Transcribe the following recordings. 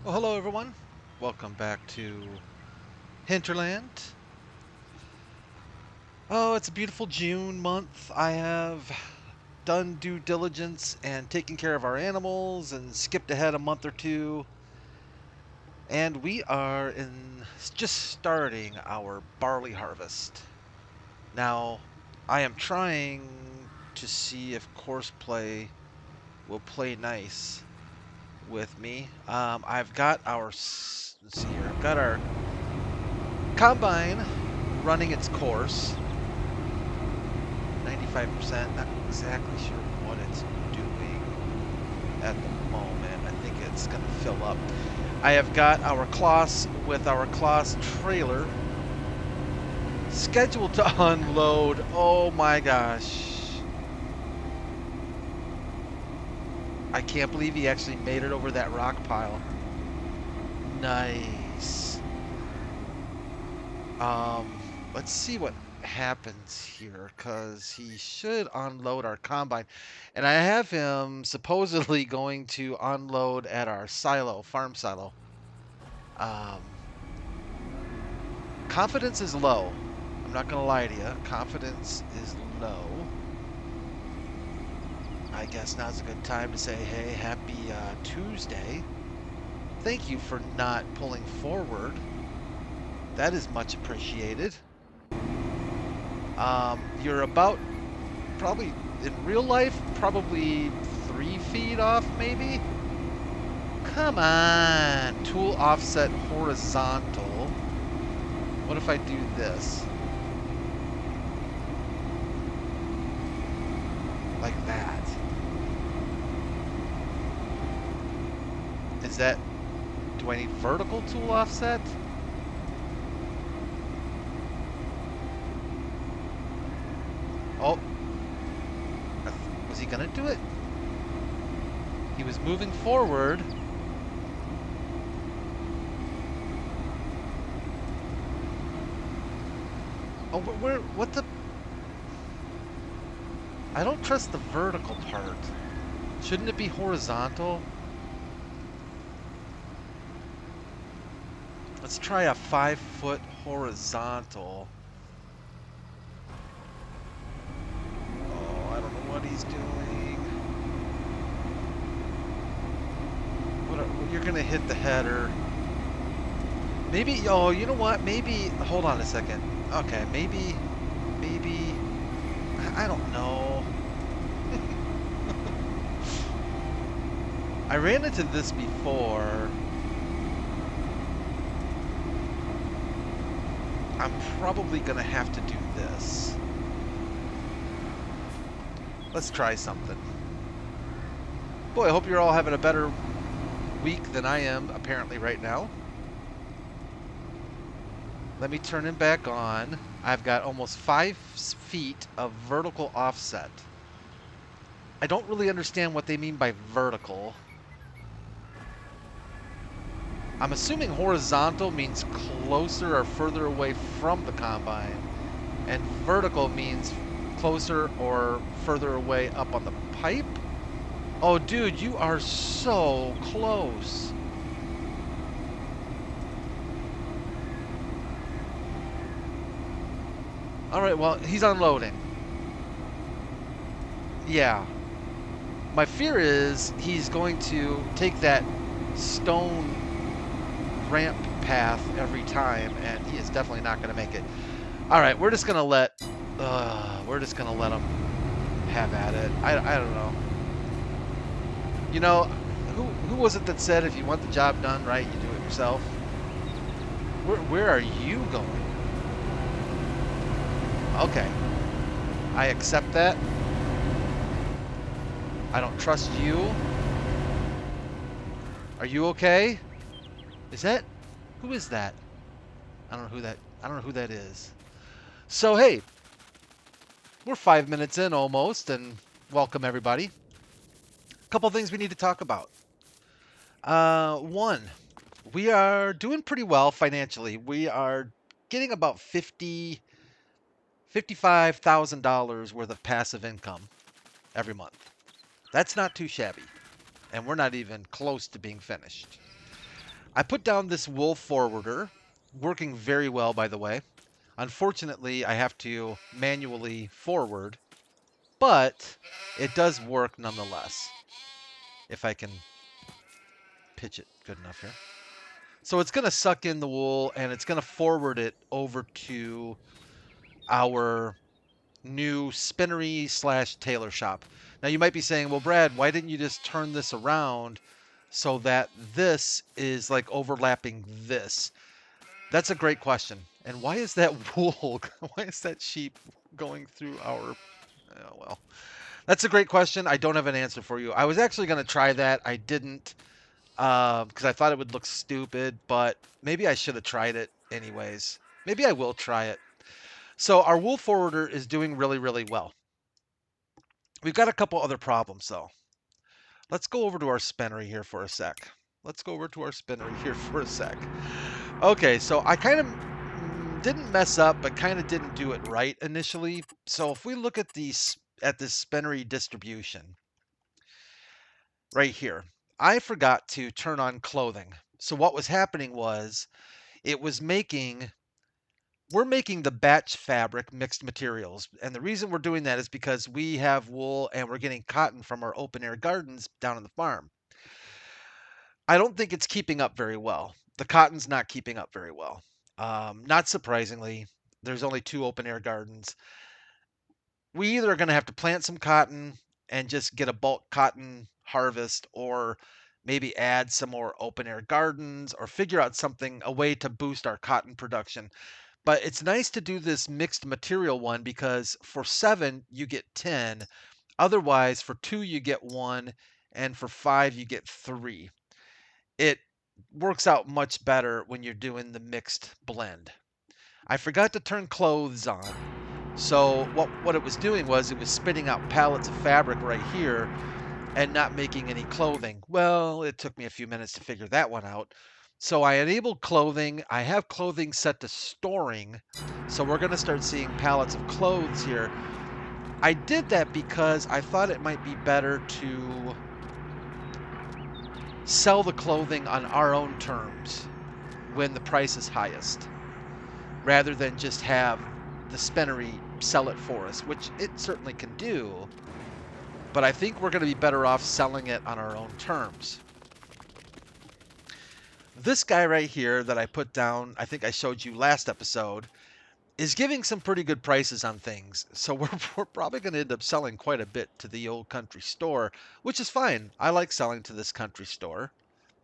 Well, hello everyone. Welcome back to Hinterland. Oh, it's a beautiful June month. I have done due diligence and taken care of our animals and skipped ahead a month or two. And we are just starting our barley harvest. Now, I am trying to see if Courseplay will play nice with me. I've got let's see here. I've got our combine running its course, 95%. Not exactly sure what it's doing at the moment. I think it's going to fill up. I have got our Kloss with our Kloss trailer scheduled to unload. Oh my gosh. I can't believe he actually made it over that rock pile. Nice. Let's see what happens here, because he should unload our combine. And I have him supposedly going to unload at our farm silo. Um, Confidence is low. I'm not going to lie to you. Confidence is low. I guess now's a good time to say, hey, happy Tuesday. Thank you for not pulling forward. That is much appreciated. You're about probably in real life, probably 3 feet off, maybe. Come on, tool offset horizontal. What if I do this? Like that. Do I need vertical tool offset? Oh, was he gonna do it? He was moving forward. Oh, what the? I don't trust the vertical part. Shouldn't it be horizontal? Let's try a 5-foot horizontal. Oh, I don't know what he's doing. You're gonna hit the header. Maybe, oh, you know what? Maybe, hold on a second. Okay, maybe, I don't know. I ran into this before. I'm probably gonna have to do this. Let's try something. Boy, I hope you're all having a better week than I am apparently right now. Let me turn him back on. I've got almost 5 feet of vertical offset. I don't really understand what they mean by vertical. I'm assuming horizontal means closer or further away from the combine, and vertical means closer or further away up on the pipe. Oh, dude, you are so close. All right, well, he's unloading. Yeah. My fear is he's going to take that stone ramp path every time, and he is definitely not going to make it. All right, we're just going to let him have at it. I don't know. You know, who was it that said if you want the job done right, you do it yourself? Where are you going? Okay. I accept that. I don't trust you. Are you okay? Who is that? I don't know who that is. So hey, we're 5 minutes in almost, and welcome everybody. A couple things we need to talk about. One, we are doing pretty well financially. We are getting about $55,000 worth of passive income every month. That's not too shabby, and we're not even close to being finished. I put down this wool forwarder, working very well, by the way. Unfortunately, I have to manually forward, but it does work nonetheless, if I can pitch it good enough here. So it's going to suck in the wool, and it's going to forward it over to our new spinnery slash tailor shop. Now you might be saying, well, Brad, why didn't you just turn this around so that this is like overlapping this? That's a great question. And why is that wool, why is that sheep going through our, oh, well, that's a great question. I don't have an answer for you. I was actually going to try that. I didn't because I thought it would look stupid, but maybe I should have tried it anyways. Maybe I will try it. So our wool forwarder is doing really, really well. We've got a couple other problems though. Let's go over to our spinnery here for a sec. Let's go over to our spinnery here for a sec. Okay, so I kind of didn't mess up, but kind of didn't do it right initially. So if we look at this spinnery distribution right here, I forgot to turn on clothing. So what was happening was it was we're making the batch fabric mixed materials. And the reason we're doing that is because we have wool and we're getting cotton from our open air gardens down on the farm. I don't think it's keeping up very well. The cotton's not keeping up very well. Not surprisingly, there's only 2 open air gardens. We either are going to have to plant some cotton and just get a bulk cotton harvest, or maybe add some more open air gardens, or figure out something, a way to boost our cotton production. But it's nice to do this mixed material one because for 7 you get 10. Otherwise, for 2 you get 1, and for 5 you get 3. It works out much better when you're doing the mixed blend. I forgot to turn clothes on. So what it was doing was it was spitting out pallets of fabric right here and not making any clothing. Well, it took me a few minutes to figure that one out. So I enabled clothing. I have clothing set to storing. So we're going to start seeing pallets of clothes here. I did that because I thought it might be better to sell the clothing on our own terms when the price is highest, rather than just have the spinnery sell it for us, which it certainly can do. But I think we're going to be better off selling it on our own terms. This guy right here that I put down, I think I showed you last episode, is giving some pretty good prices on things. So we're probably going to end up selling quite a bit to the old country store, which is fine. I like selling to this country store.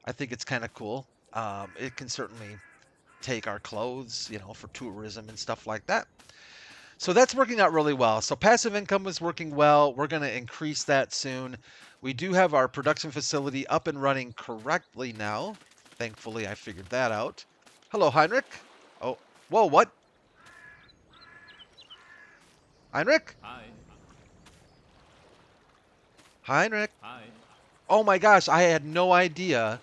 I think it's kind of cool. It can certainly take our clothes, for tourism and stuff like that. So that's working out really well. So passive income is working well. We're going to increase that soon. We do have our production facility up and running correctly now. Thankfully, I figured that out. Hello, Heinrich. Oh, whoa, what? Heinrich? Hi. Heinrich? Hi. Oh my gosh, I had no idea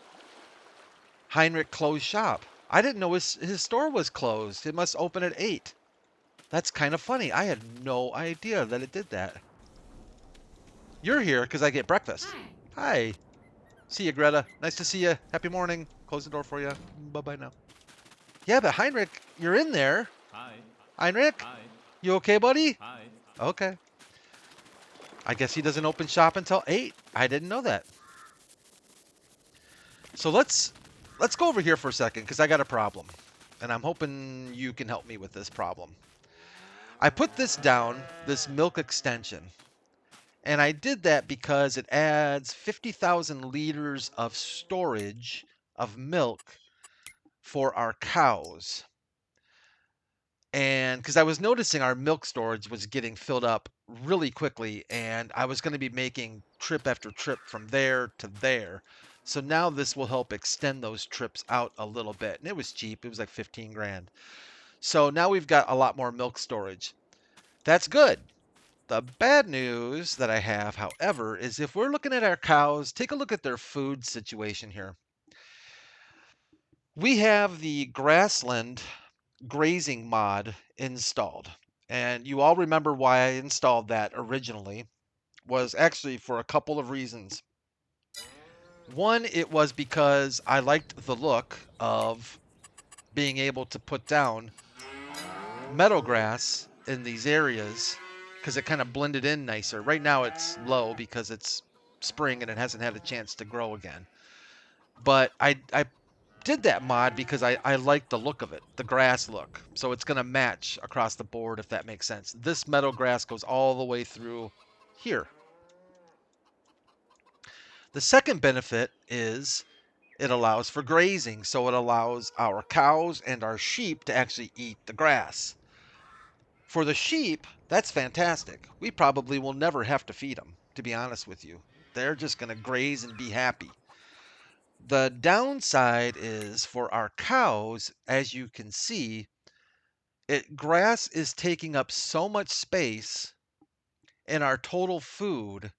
Heinrich closed shop. I didn't know his store was closed. It must open at 8. That's kind of funny. I had no idea that it did that. You're here because I get breakfast. Hi. Hi. See you, Greta. Nice to see you. Happy morning. Close the door for you. Bye-bye now. Yeah, but Heinrich, you're in there. Hi. Heinrich, Hi. you okay, buddy? Hi. Okay. I guess he doesn't open shop until 8. I didn't know that. So let's go over here for a second because I got a problem. And I'm hoping you can help me with this problem. I put this down, this milk extension. And I did that because it adds 50,000 liters of storage of milk for our cows. And because I was noticing our milk storage was getting filled up really quickly, and I was going to be making trip after trip from there to there. So now this will help extend those trips out a little bit. And it was cheap. It was like 15 grand. So now we've got a lot more milk storage. That's good. The bad news that I have, however, is if we're looking at our cows, take a look at their food situation here. We have the grassland grazing mod installed. And you all remember why I installed that originally was actually for a couple of reasons. One, it was because I liked the look of being able to put down meadow grass in these areas because it kind of blended in nicer. Right now it's low because it's spring and it hasn't had a chance to grow again. But I did that mod because I like the look of it, the grass look. So it's going to match across the board, if that makes sense. This meadow grass goes all the way through here. The second benefit is it allows for grazing. So it allows our cows and our sheep to actually eat the grass. For the sheep, that's fantastic. We probably will never have to feed them, to be honest with you. They're just going to graze and be happy. The downside is for our cows, as you can see, grass is taking up so much space in our total food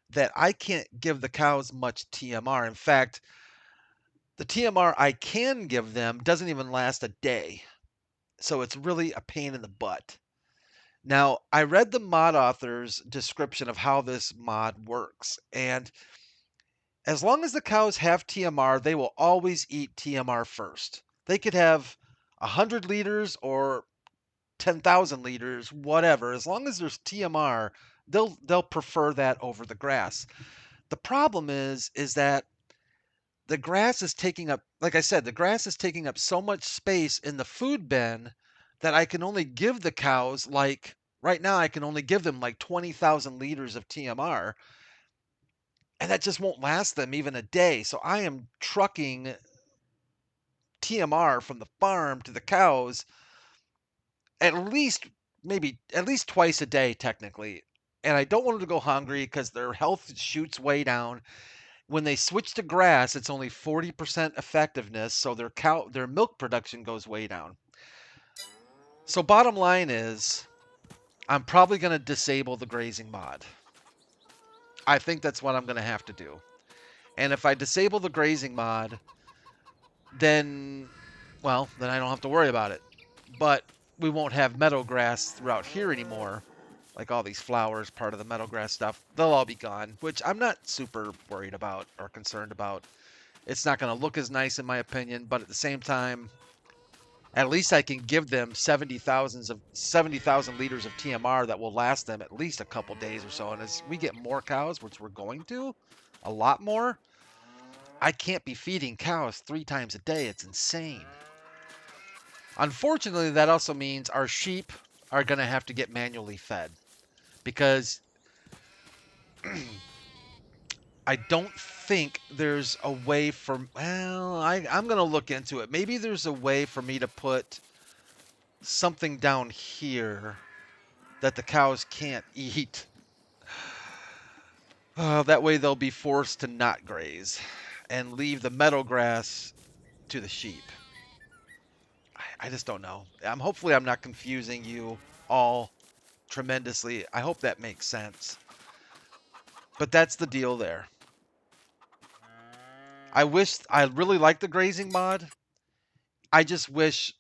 that I can't give the cows much TMR. In fact, the TMR I can give them doesn't even last a day. So it's really a pain in the butt. Now, I read the mod author's description of how this mod works, and as long as the cows have TMR, they will always eat TMR first. They could have 100 liters or 10,000 liters, whatever. As long as there's TMR, they'll prefer that over the grass. The problem is that the grass is taking up, like I said, the grass is taking up so much space in the food bin that I can only give the cows like right now I can only give them like 20,000 liters of TMR, and that just won't last them even a day. So I am trucking TMR from the farm to the cows at least maybe at least twice a day technically. And I don't want them to go hungry because their health shoots way down. When they switch to grass, it's only 40% effectiveness, so their milk production goes way down. So bottom line is, I'm probably going to disable the grazing mod. I think that's what I'm going to have to do. And if I disable the grazing mod, then, well, then I don't have to worry about it. But we won't have meadow grass throughout here anymore. Like all these flowers, part of the meadow grass stuff, they'll all be gone, which I'm not super worried about or concerned about. It's not going to look as nice in my opinion, but at the same time, at least I can give them 70,000 liters of TMR that will last them at least a couple days or so. And as we get more cows, which we're going to, a lot more, I can't be feeding cows 3 times a day. It's insane. Unfortunately, that also means our sheep are going to have to get manually fed because I don't think there's a way for, well, I'm going to look into it. Maybe there's a way for me to put something down here that the cows can't eat. That way they'll be forced to not graze and leave the meadow grass to the sheep. I just don't know. Hopefully I'm not confusing you all tremendously. I hope that makes sense. But that's the deal there. I really like the grazing mod. I just wish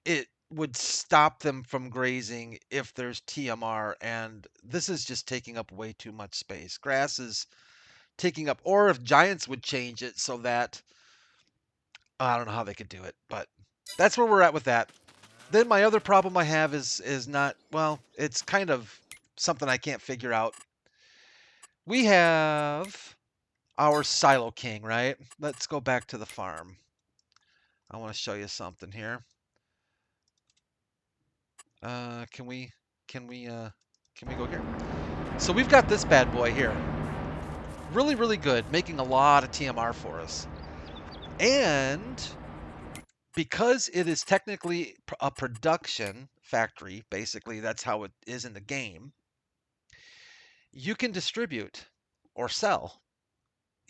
it would stop them from grazing if there's TMR, and this is just taking up way too much space. Grass is taking up, or if Giants would change it so that I don't know how they could do it, but that's where we're at with that. Then my other problem I have is not, well, it's kind of something I can't figure out. We have our Silo King, right? Let's go back to the farm. I want to show you something here. Uh, can we can we uh can we go here? So we've got this bad boy here. Really, really good, making a lot of TMR for us. And because it is technically a production factory, basically that's how it is in the game, you can distribute or sell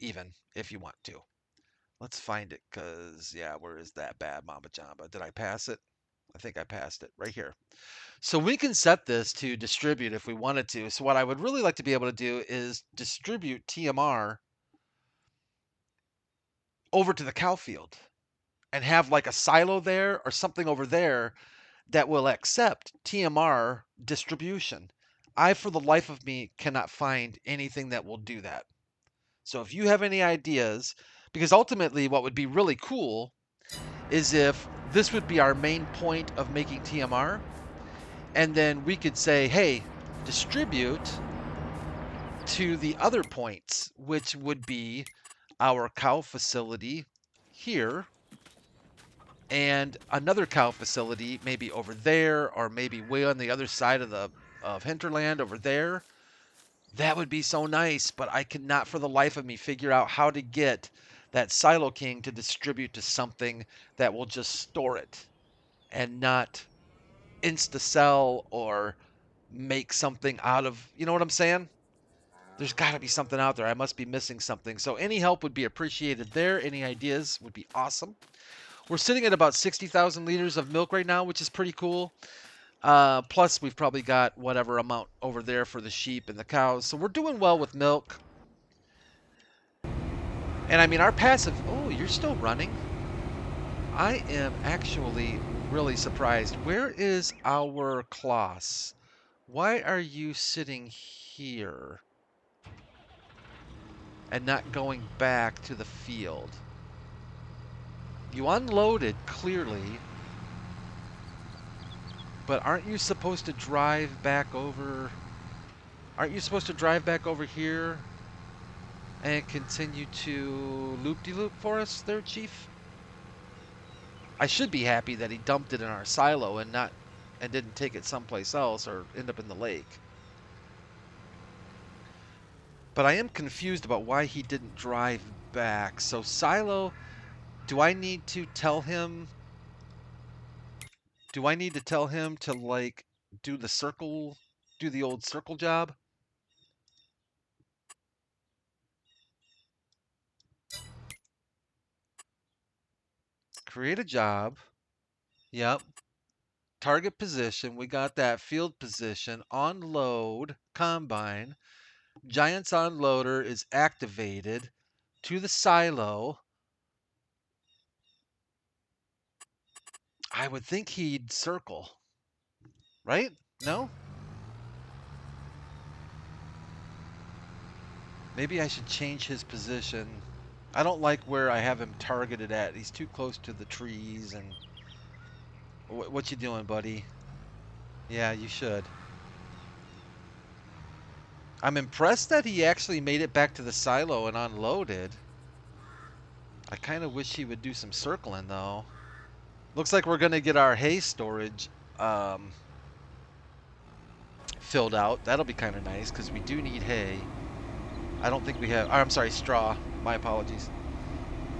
even if you want to. Let's find it because, yeah, where is that bad Mamba Jamba? Did I pass it? I think I passed it right here. So we can set this to distribute if we wanted to. So what I would really like to be able to do is distribute TMR over to the cow field and have like a silo there or something over there that will accept TMR distribution. I, for the life of me, cannot find anything that will do that. So if you have any ideas, because ultimately what would be really cool is if this would be our main point of making TMR, and then we could say, hey, distribute to the other points, which would be our cow facility here and another cow facility maybe over there, or maybe way on the other side of Hinterland over there. That would be so nice, but I cannot for the life of me figure out how to get that Silo King to distribute to something that will just store it and not insta-sell or make something out of, you know what I'm saying? There's got to be something out there. I must be missing something. So any help would be appreciated there. Any ideas would be awesome. We're sitting at about 60,000 liters of milk right now, which is pretty cool. Plus, we've probably got whatever amount over there for the sheep and the cows. So we're doing well with milk. And I mean, our passive... Oh, you're still running? I am actually really surprised. Where is our Kloss? Why are you sitting here and not going back to the field? You unloaded, clearly. But aren't you supposed to drive back over... Aren't you supposed to drive back over here and continue to loop-de-loop for us there, Chief? I should be happy that he dumped it in our silo and didn't take it someplace else or end up in the lake. But I am confused about why he didn't drive back. So silo, do I need to tell him... Do I need to tell him to, like, do the old circle job? Create a job. Yep. Target position. We got that. Field position. Unload. Combine. Giant's unloader is activated to the silo. I would think he'd circle. Right? No? Maybe I should change his position. I don't like where I have him targeted at. He's too close to the trees and... What you doing, buddy? Yeah, you should. I'm impressed that he actually made it back to the silo and unloaded. I kind of wish he would do some circling, though. Looks like we're going to get our hay storage filled out. That'll be kind of nice, because we do need hay. I don't think we have... I'm sorry, straw. My apologies.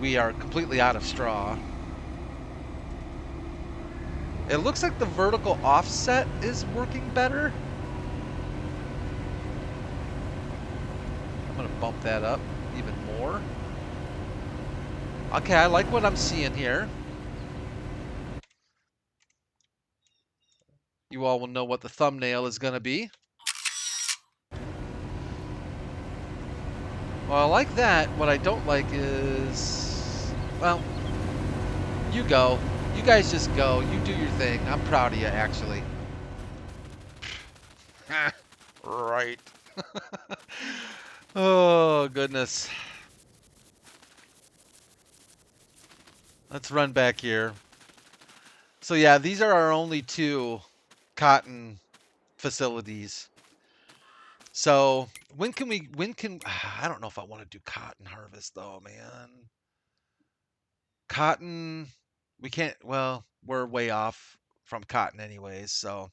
We are completely out of straw. It looks like the vertical offset is working better. I'm going to bump that up even more. Okay, I like what I'm seeing here. You all will know what the thumbnail is going to be. Well, I like that. What I don't like is... Well, you go. You guys just go. You do your thing. I'm proud of you, actually. Right. Oh, goodness. Let's run back here. So yeah, these are our only two cotton facilities. So when can I don't know if I want to do cotton harvest though, man. Cotton, we can't, well, we're way off from cotton anyways, so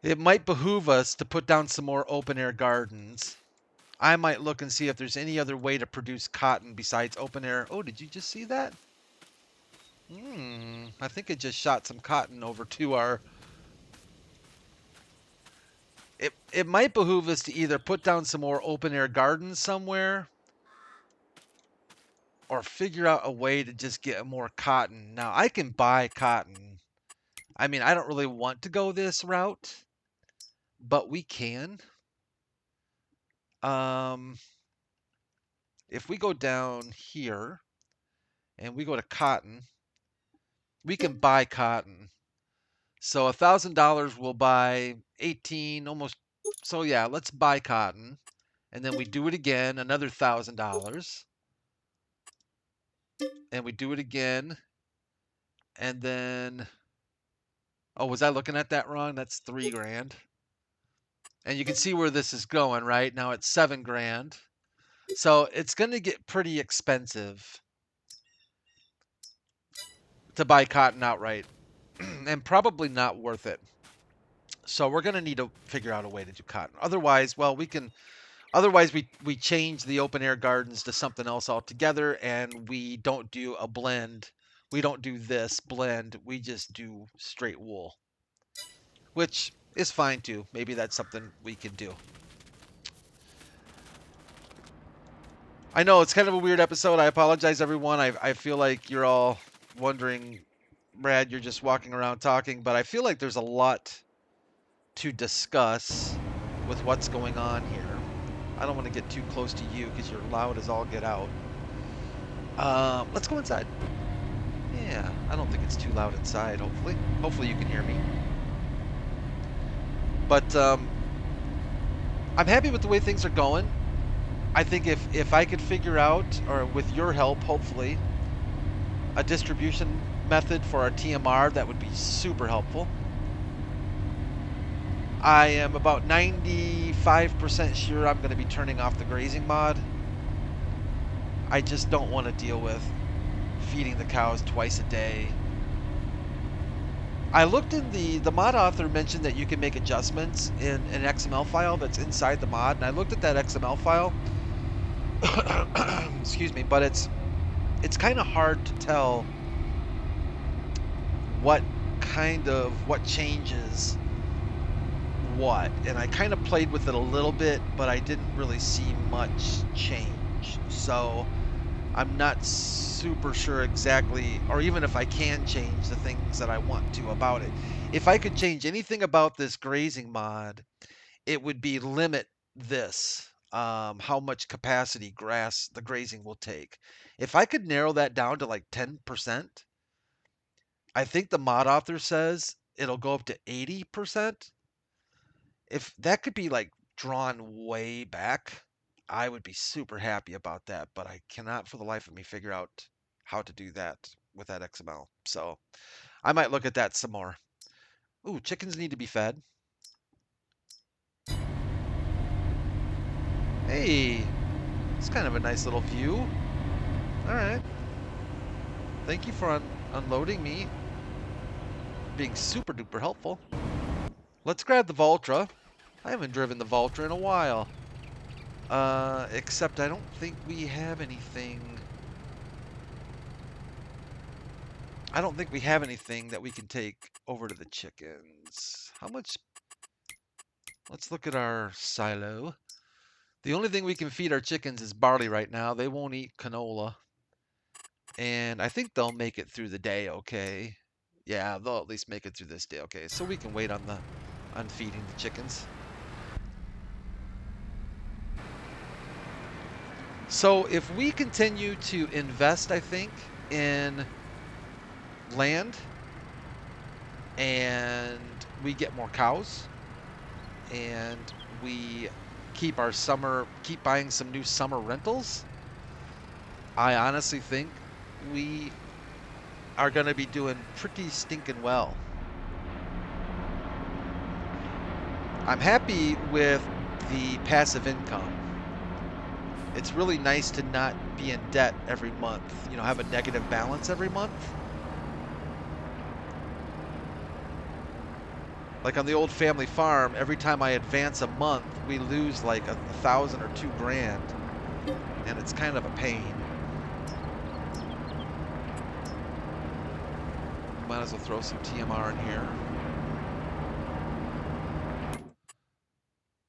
it might behoove us to put down some more open air gardens. I might look and see if there's any other way to produce cotton besides open air. Oh, did you just see that? I think it just shot some cotton over to our... It might behoove us to either put down some more open air gardens somewhere or figure out a way to just get more cotton. Now, I can buy cotton. I mean, I don't really want to go this route, but we can. If we go down here and we go to cotton, we can buy cotton. So $1,000 will buy 18, almost. So yeah, let's buy cotton and then we do it again, another $1,000, and we do it again, and then, oh, was I looking at that wrong? That's $3,000. And you can see where this is going, right? Now it's $7,000. So it's going to get pretty expensive to buy cotton outright and probably not worth it. So we're going to need to figure out a way to do cotton. Otherwise, well, otherwise we change the open air gardens to something else altogether, and we don't do a blend. We don't do this blend. We just do straight wool, which is fine too. Maybe that's something we can do. I know it's kind of a weird episode. I apologize, everyone. I feel like you're all wondering, Brad, you're just walking around talking, but I feel like there's a lot to discuss with what's going on here. I don't want to get too close to you because you're loud as all get out. Let's go inside. Yeah, I don't think it's too loud inside, hopefully. Hopefully you can hear me. But I'm happy with the way things are going. I think if I could figure out, or with your help, hopefully, a distribution method for our TMR, that would be super helpful. I am about 95% sure I'm going to be turning off the grazing mod. I just don't want to deal with feeding the cows twice a day. I looked in the mod author mentioned that you can make adjustments in an XML file that's inside the mod, and I looked at that XML file. Excuse me, but it's kind of hard to tell what changes what, and I kind of played with it a little bit, but I didn't really see much change. So I'm not super sure exactly, or even if I can change the things that I want to about it. If I could change anything about this grazing mod, it would be limit this, how much capacity the grazing will take. If I could narrow that down to like 10%, I think the mod author says it'll go up to 80%. If that could be like drawn way back, I would be super happy about that, but I cannot for the life of me figure out how to do that with that XML. So I might look at that some more. Ooh, chickens need to be fed. Hey, it's kind of a nice little view. All right. Thank you for unloading me. Being super duper helpful. Let's grab the Valtra. I haven't driven the Valtra in a while. Except I don't think we have anything. I don't think we have anything that we can take over to the chickens. How much? Let's look at our silo. The only thing we can feed our chickens is barley right now. They won't eat canola. And I think they'll make it through the day okay. Yeah, they'll at least make it through this day okay. So we can wait on feeding the chickens. So if we continue to invest, I think, in land, and we get more cows, and we keep buying some new summer rentals, I honestly think we are going to be doing pretty stinking well. I'm happy with the passive income. It's really nice to not be in debt every month, you know, have a negative balance every month. Like on the old family farm, every time I advance a month, we lose like 1,000 or $2,000, and it's kind of a pain. Might as well throw some TMR in here.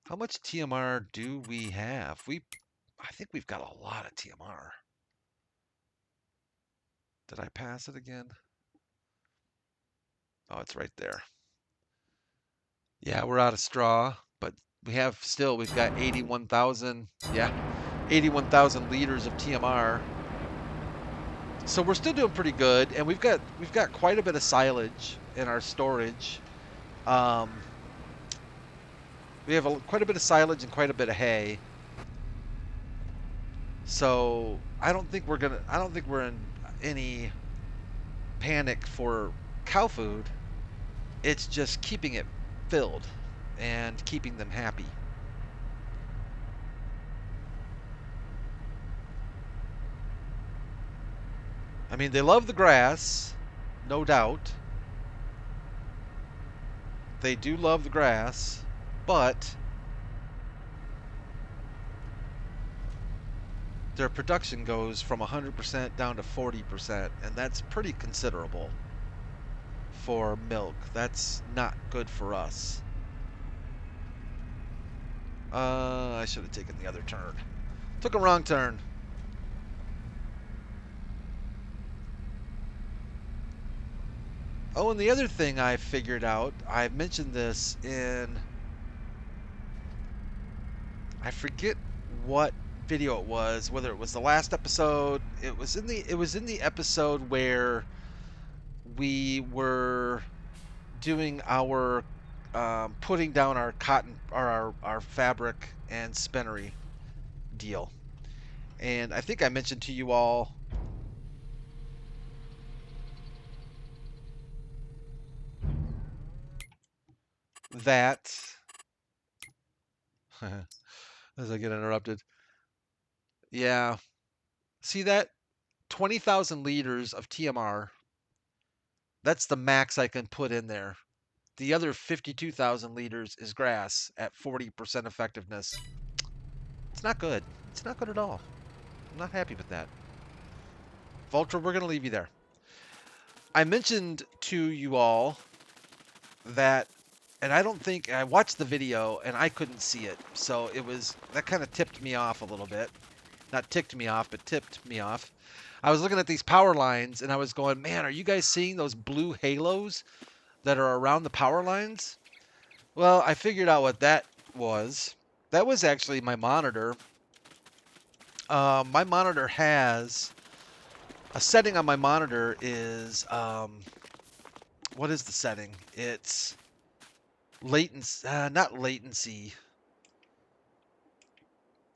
How much TMR do we have? I think we've got a lot of TMR. Did I pass it again? Oh, it's right there. Yeah, we're out of straw, but we've got 81,000, 81,000 liters of TMR. So we're still doing pretty good, and we've got quite a bit of silage in our storage. We have quite a bit of silage and quite a bit of hay. So I don't think we're in any panic for cow food. It's just keeping it filled and keeping them happy. I mean, they love the grass, no doubt. They do love the grass, but their production goes from 100% down to 40%, and that's pretty considerable for milk. That's not good for us. I should have taken the other turn. Took a wrong turn. Oh, and the other thing I figured out, I mentioned this in, I forget what video it was, whether it was the last episode. It was in the episode where we were doing our putting down our cotton or our fabric and spinnery deal. And I think I mentioned to you all that as I get interrupted. Yeah. See that 20,000 liters of TMR, that's the max I can put in there. The other 52,000 liters is grass at 40% effectiveness. It's not good. It's not good at all. I'm not happy with that. Vultra, we're going to leave you there. I mentioned to you all that, and I don't think, I watched the video and I couldn't see it. So that kind of tipped me off a little bit. Not ticked me off, but tipped me off. I was looking at these power lines and I was going, man, are you guys seeing those blue halos that are around the power lines? Well, I figured out what that was. That was actually my monitor. My monitor has a setting on my monitor is what is the setting? It's latency, not latency.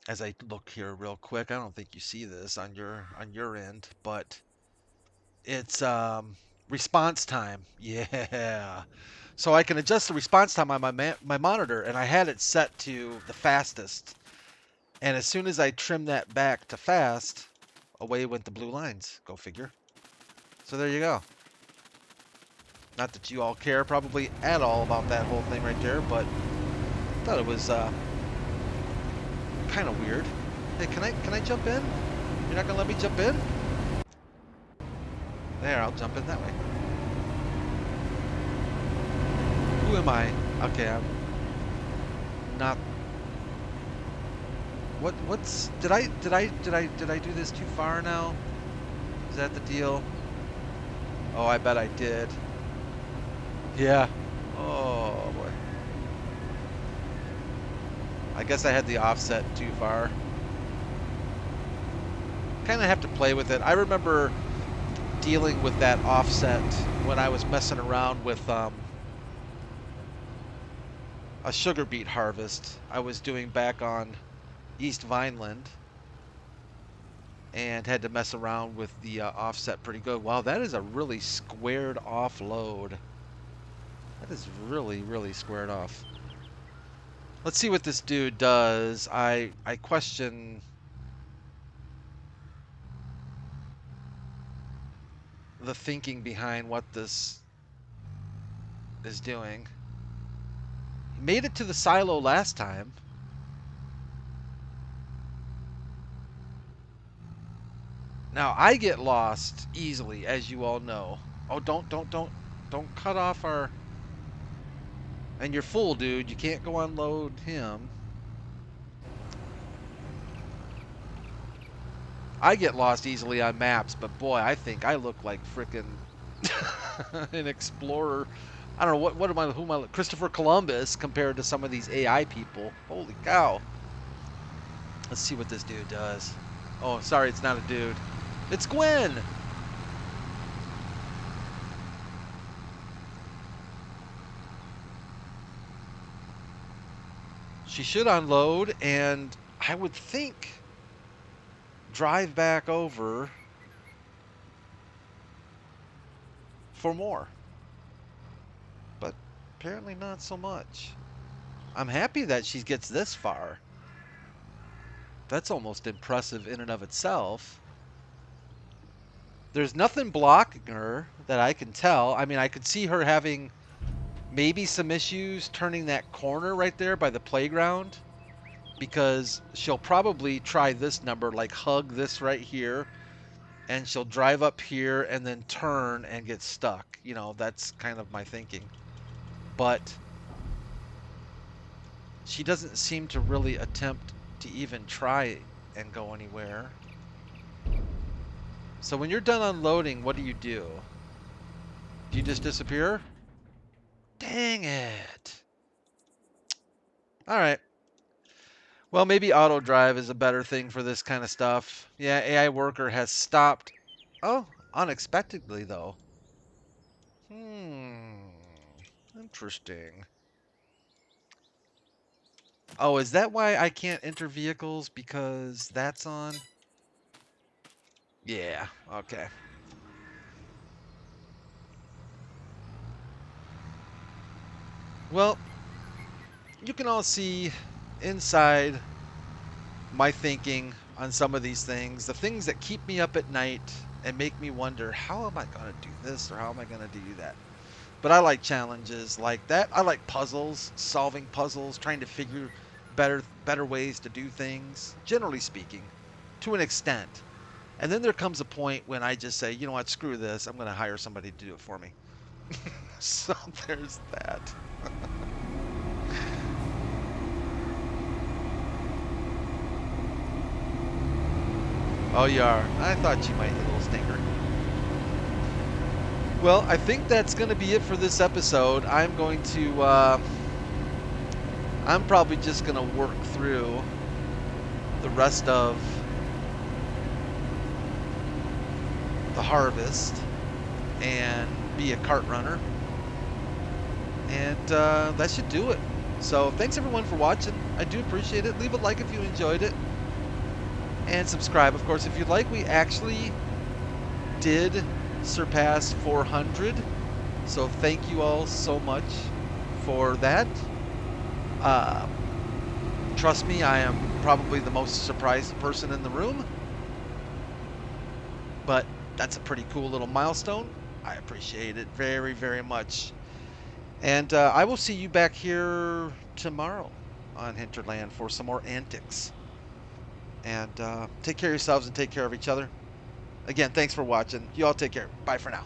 As I look here real quick, I don't think you see this on your end, but it's response time. Yeah. So I can adjust the response time on my monitor, and I had it set to the fastest. And as soon as I trim that back to fast, away went the blue lines. Go figure. So there you go. Not that you all care probably at all about that whole thing right there, but I thought it was kind of weird. Hey, can I jump in? You're not gonna let me jump in? There, I'll jump in that way. Who am I? Okay, I'm not. What's did I do this too far now? Is that the deal? Oh, I bet I did. Yeah. Oh boy. I guess I had the offset too far. Kind of have to play with it. I remember dealing with that offset when I was messing around with a sugar beet harvest I was doing back on East Vineland, and had to mess around with the offset pretty good. Wow, that is a really squared off load. That is really, really squared off. Let's see what this dude does. I question the thinking behind what this is doing. He made it to the silo last time. Now I get lost easily, as you all know. Oh, don't cut off our. And you're full, dude. You can't go unload him. I get lost easily on maps, but boy, I think I look like frickin' an explorer. I don't know who am I? Christopher Columbus compared to some of these AI people. Holy cow! Let's see what this dude does. Oh, sorry, it's not a dude. It's Gwen. She should unload, and I would think drive back over for more. But apparently not so much. I'm happy that she gets this far. That's almost impressive in and of itself. There's nothing blocking her that I can tell. I mean, I could see her having maybe some issues turning that corner right there by the playground, because she'll probably try this number, like hug this right here, and she'll drive up here and then turn and get stuck. You know, that's kind of my thinking. But she doesn't seem to really attempt to even try and go anywhere. So when you're done unloading, what do? Do you just disappear? Dang it. All right. Well, maybe auto drive is a better thing for this kind of stuff. Yeah, AI worker has stopped. Oh, unexpectedly though. Interesting. Oh, is that why I can't enter vehicles? Because that's on? Yeah, okay. Well, you can all see inside my thinking on some of these things, the things that keep me up at night and make me wonder, how am I going to do this or how am I going to do that? But I like challenges like that. I like puzzles, solving puzzles, trying to figure better ways to do things, generally speaking, to an extent. And then there comes a point when I just say, you know what, screw this. I'm going to hire somebody to do it for me. So there's that. Oh, you are. I thought you might hit a little stinker. Well, I think that's going to be it for this episode. I'm going to, I'm probably just going to work through the rest of the harvest and be a cart runner. And that should do it. So thanks everyone for watching. I do appreciate it. Leave a like if you enjoyed it. And subscribe, of course, if you'd like. We actually did surpass 400. So thank you all so much for that. Trust me, I am probably the most surprised person in the room. But that's a pretty cool little milestone. I appreciate it very, very much. And I will see you back here tomorrow on Hinterland for some more antics. And take care of yourselves and take care of each other. Again, thanks for watching. You all take care. Bye for now.